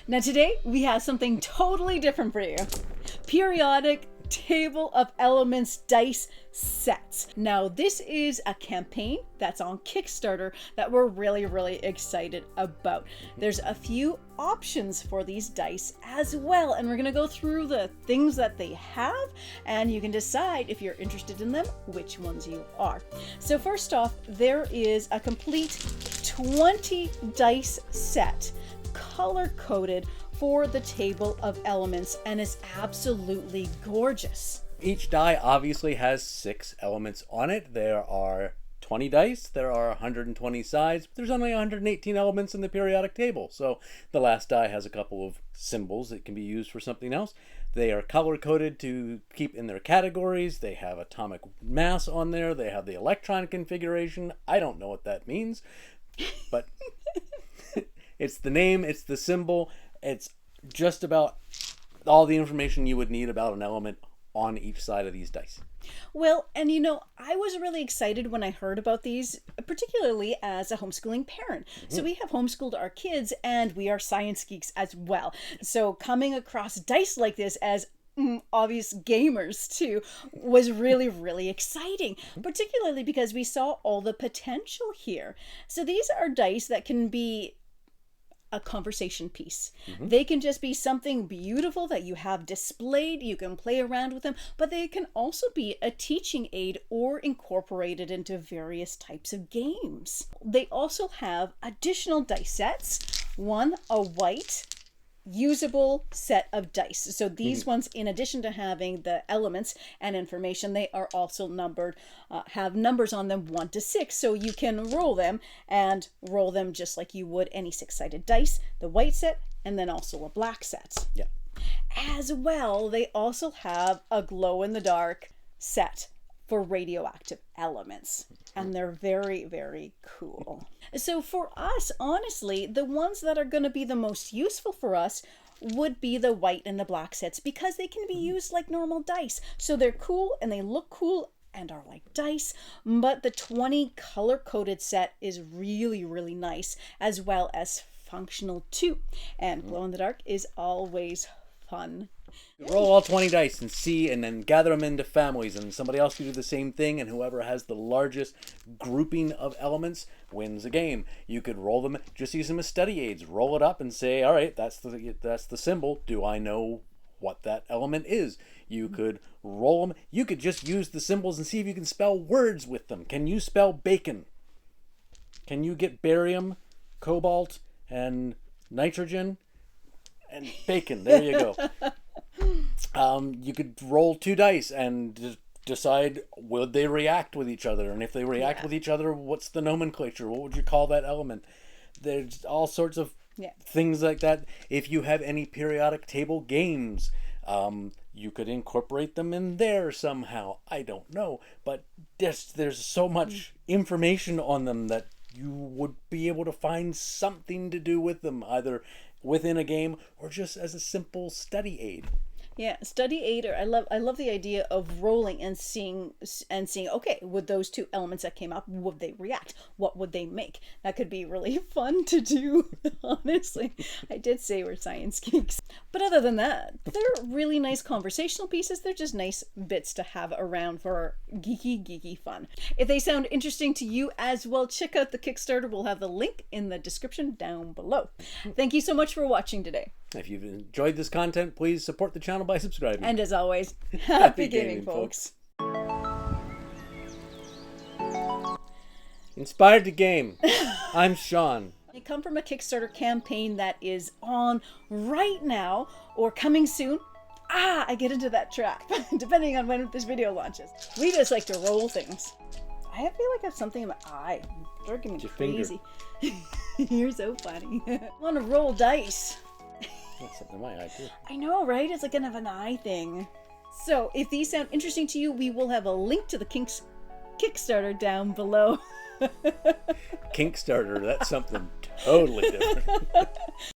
Now today we have something totally different for you. Periodic Table of Elements dice sets. Now this is a campaign that's on Kickstarter that we're really excited about. There's a few options for these dice as well, and we're going to go through the things that they have, and you can decide if you're interested in them, which ones you are. So first off, there is a complete 20 dice set, color-coded for the Table of Elements, and is absolutely gorgeous. Each die obviously has 6 elements on it. There are 20 dice, there are 120 sides, but there's only 118 elements in the periodic table. So the last die has a couple of symbols that can be used for something else. They are color-coded to keep in their categories. They have atomic mass on there. They have the electron configuration. I don't know what that means, but it's the name, it's the symbol, it's just about all the information you would need about an element on each side of these dice. Well, and you know, I was really excited when I heard about these, particularly as a homeschooling parent. So we have homeschooled our kids, and we are science geeks as well. So coming across dice like this as obvious gamers too was really exciting, particularly because we saw all the potential here. So these are dice that can be a conversation piece. They can just be something beautiful that you have displayed. You can play around with them, but they can also be a teaching aid or incorporated into various types of games. They also have additional dice sets. One, a white usable set of dice. So these ones, in addition to having the elements and information, they are also numbered, have numbers on them 1 to 6. So you can roll them just like you would any 6-sided dice, the white set, and then also a black set. Yeah. As well, they also have a glow-in-the-dark set for radioactive elements, and they're very cool. So for us, honestly, the ones that are going to be the most useful for us would be the white and the black sets, because they can be used like normal dice. So they're cool and they look cool and are like dice, but the 20 color-coded set is really nice, as well as functional too. And glow-in-the-dark is always fun. Roll all 20 dice and see, and then gather them into families, and somebody else can do the same thing, and whoever has the largest grouping of elements wins a game. You could roll them, just use them as study aids. Roll it up and say, all right, that's the symbol. Do I know what that element is? You could roll them. You could just use the symbols and see if you can spell words with them. Can you spell bacon? Can you get barium, cobalt, and nitrogen? And bacon. There you go. You could roll 2 dice and decide, would they react with each other? And if they react with each other, what's the nomenclature? What would you call that element? There's all sorts of things like that. If you have any periodic table games, you could incorporate them in there somehow. I don't know. But there's so much information on them that you would be able to find something to do with them, either within a game or just as a simple study aid. Yeah, study aid, or I love the idea of rolling and seeing, okay, would those 2 elements that came up, would they react? What would they make? That could be really fun to do, honestly. I did say we're science geeks. But other than that, they're really nice conversational pieces. They're just nice bits to have around for geeky fun. If they sound interesting to you as well, check out the Kickstarter. We'll have the link in the description down below. Thank you so much for watching today. If you've enjoyed this content, please support the channel by subscribing. And as always, happy gaming, folks. Inspired to game. I'm Sean. They come from a Kickstarter campaign that is on right now or coming soon. I get into that trap, depending on when this video launches. We just like to roll things. I feel like I have something in my eye. They're getting me crazy. You're so funny. I want to roll dice. That's something in my eye too. I know, right? It's like kind of an eye thing. So if these sound interesting to you, we will have a link to the Kickstarter down below. Kickstarter, that's something totally different.